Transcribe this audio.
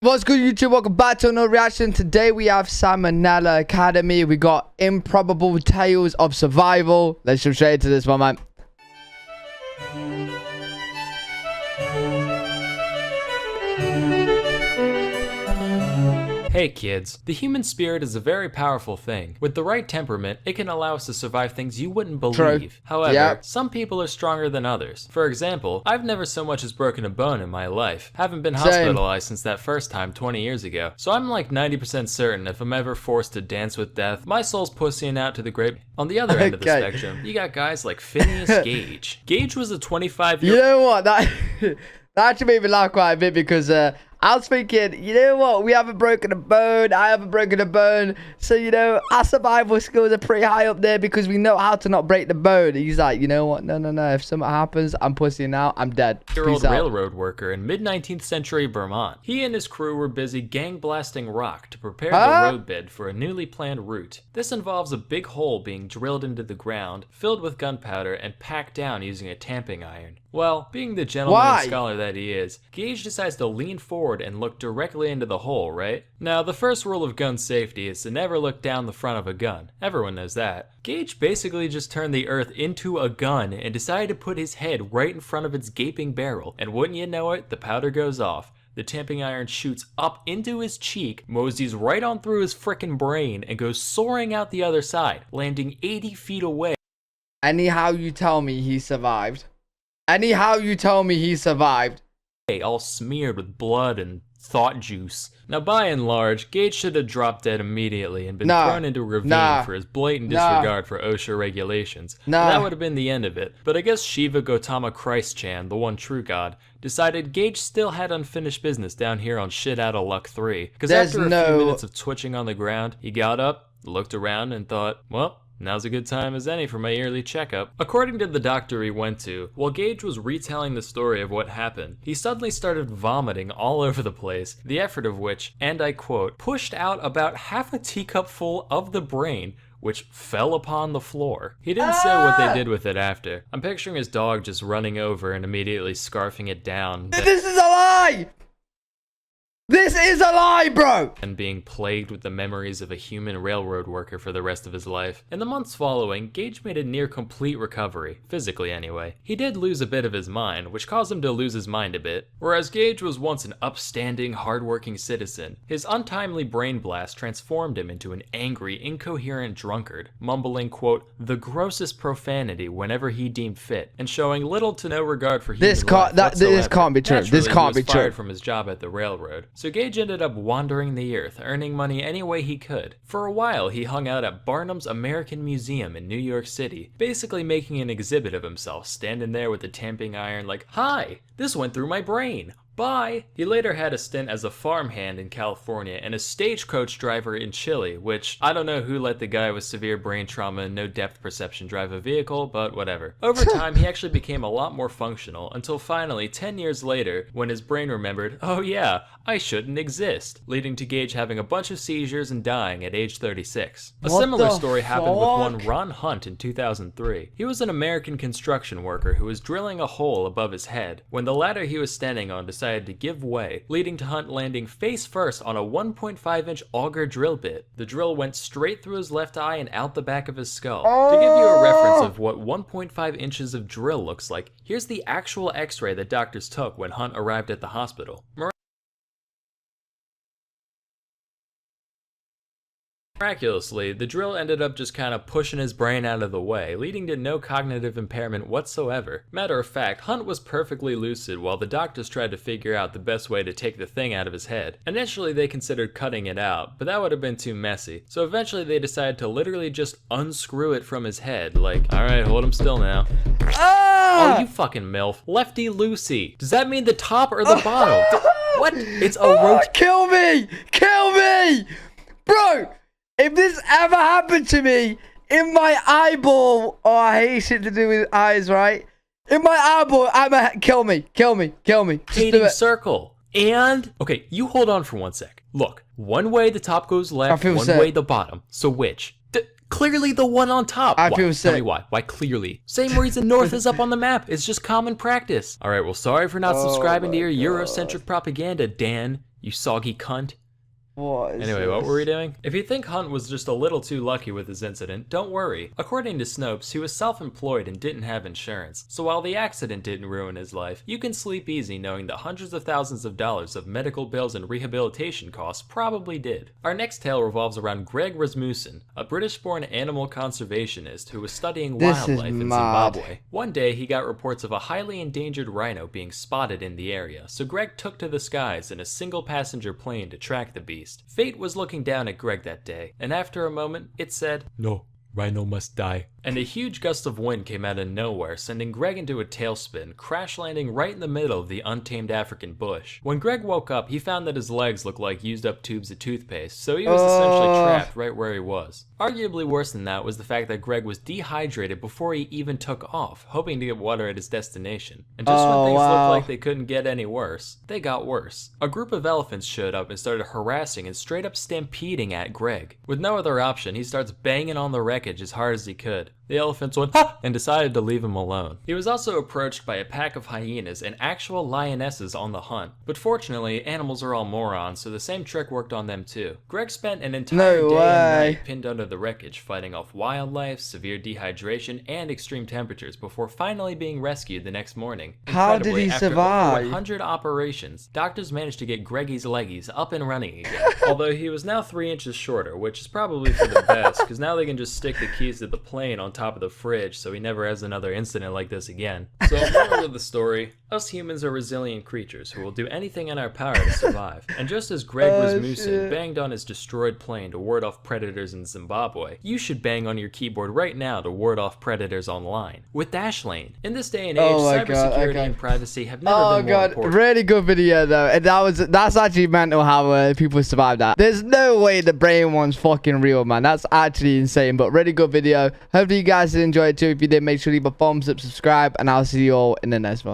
What's good, YouTube? Welcome back to another reaction. Today we have Onella Academy. We got Improbable Tales of Survival. Let's jump straight into this one, man. Hey kids, the human spirit is a very powerful thing. With the right temperament, it can allow us to survive things you wouldn't believe. True. However, some people are stronger than others. For example, I've never so much as broken a bone in my life. Haven't been hospitalized since that first time 20 years ago. So I'm like 90% certain if I'm ever forced to dance with death, my soul's pussying out to the grave. On the other end of the spectrum, you got guys like Phineas Gage. Gage was a 25-year-old. You know what? That actually made me laugh quite a bit because I was thinking, you know what? We haven't broken a bone. I haven't broken a bone. So, you know, our survival skills are pretty high up there because we know how to not break the bone. He's like, you know what? No. If something happens, I'm pussying out. I'm dead. Year-old railroad worker in mid-19th century Vermont. He and his crew were busy gang blasting rock to prepare the roadbed for a newly planned route. This involves a big hole being drilled into the ground, filled with gunpowder, and packed down using a tamping iron. Well, being the gentleman and scholar that he is, Gage decides to lean forward and look directly into the hole, right? Now, the first rule of gun safety is to never look down the front of a gun. Everyone knows that. Gage basically just turned the earth into a gun and decided to put his head right in front of its gaping barrel. And wouldn't you know it, the powder goes off. The tamping iron shoots up into his cheek, moseys right on through his frickin' brain, and goes soaring out the other side, landing 80 feet away. Anyhow you tell me he survived. Anyhow you tell me he survived. All smeared with blood and thought juice. Now, by and large, Gage should have dropped dead immediately and been thrown into a ravine for his blatant disregard for OSHA regulations. That would have been the end of it. But I guess Shiva Gautama Christ-chan, the one true god, decided Gage still had unfinished business down here on Shit Outta Luck 3. Because after a few minutes of twitching on the ground, he got up, looked around, and thought, well, now's a good time as any for my yearly checkup. According to the doctor he went to, while Gage was retelling the story of what happened, he suddenly started vomiting all over the place, the effort of which, and I quote, pushed out about half a teacup full of the brain, which fell upon the floor. He didn't say what they did with it after. I'm picturing his dog just running over and immediately scarfing it down. This is a lie! This is a lie, bro! And being plagued with the memories of a human railroad worker for the rest of his life. In the months following, Gage made a near complete recovery, physically anyway. He did lose a bit of his mind, which caused him to lose his mind a bit. Whereas Gage was once an upstanding, hardworking citizen, his untimely brain blast transformed him into an angry, incoherent drunkard, mumbling, quote, the grossest profanity whenever he deemed fit, and showing little to no regard for human life whatsoever. This can't be true. This can't be true. He was fired from his job at the railroad. So Gage ended up wandering the earth, earning money any way he could. For a while, he hung out at Barnum's American Museum in New York City, basically making an exhibit of himself, standing there with the tamping iron like, hi, this went through my brain. Bye! He later had a stint as a farmhand in California and a stagecoach driver in Chile, which, I don't know who let the guy with severe brain trauma and no depth perception drive a vehicle, but whatever. Over time, he actually became a lot more functional, until finally, 10 years later, when his brain remembered, oh yeah, I shouldn't exist, leading to Gage having a bunch of seizures and dying at age 36. A similar story happened with one Ron Hunt in 2003. He was an American construction worker who was drilling a hole above his head, when the ladder he was standing on decided to give way, leading to Hunt landing face first on a 1.5-inch auger drill bit. The drill went straight through his left eye and out the back of his skull. To give you a reference of what 1.5 inches of drill looks like, here's the actual x-ray that doctors took when Hunt arrived at the hospital. Miraculously, the drill ended up just kind of pushing his brain out of the way, leading to no cognitive impairment whatsoever. Matter of fact, Hunt was perfectly lucid while the doctors tried to figure out the best way to take the thing out of his head. Initially, they considered cutting it out, but that would have been too messy. So eventually they decided to literally just unscrew it from his head, like, alright, hold him still now. Oh, you fucking MILF. Lefty Lucy. Does that mean the top or the bottom? What? It's a roach. Kill me! Kill me! Bro! If this ever happened to me in my eyeball, oh, I hate shit to do with eyes, right? In my eyeball, kill me. Hating circle. And, okay, you hold on for 1 sec. Look, one way the top goes left, one way the bottom. So which? Clearly the one on top. I feel sick. Tell me why. Why clearly? Same reason north is up on the map. It's just common practice. All right, well, sorry for not subscribing to your Eurocentric propaganda, Dan. you soggy cunt. What is Anyway, this? what were we doing? If you think Hunt was just a little too lucky with his incident, don't worry. According to Snopes, he was self-employed and didn't have insurance. So while the accident didn't ruin his life, you can sleep easy knowing that hundreds of thousands of dollars of medical bills and rehabilitation costs probably did. Our next tale revolves around Greg Rasmussen, a British-born animal conservationist who was studying wildlife in Zimbabwe. One day, he got reports of a highly endangered rhino being spotted in the area, so Greg took to the skies in a single-passenger plane to track the beast. Fate was looking down at Greg that day, and after a moment, it said, "No, rhino must die." And a huge gust of wind came out of nowhere, sending Greg into a tailspin, crash landing right in the middle of the untamed African bush. When Greg woke up, he found that his legs looked like used up tubes of toothpaste, so he was essentially trapped right where he was. Arguably worse than that was the fact that Greg was dehydrated before he even took off, hoping to get water at his destination. And just when things looked like they couldn't get any worse, they got worse. A group of elephants showed up and started harassing and straight up stampeding at Greg. With no other option, he starts banging on the wreckage as hard as he could. The elephants went, "Ha!" and decided to leave him alone. He was also approached by a pack of hyenas and actual lionesses on the hunt. But fortunately, animals are all morons, so the same trick worked on them too. Greg spent an entire day and night pinned under the wreckage, fighting off wildlife, severe dehydration, and extreme temperatures before finally being rescued the next morning. How did he survive? After over 100 operations, doctors managed to get Greggy's leggies up and running again. Although he was now 3 inches shorter, which is probably for the best, because now they can just stick the keys to the plane on top of the fridge so he never has another incident like this again. So, moral of the story, us humans are resilient creatures who will do anything in our power to survive. And just as Greg Rasmussen banged on his destroyed plane to ward off predators in Zimbabwe, you should bang on your keyboard right now to ward off predators online with Dashlane. In this day and age, cybersecurity and privacy have never been more important. Really good video though, and that's actually mental how people survive that. There's no way the brain one's fucking real, man. That's actually insane, but really good video. Hopefully you guys did enjoy it too. If you did, make sure to leave a thumbs up, subscribe, and I'll see you all in the next one.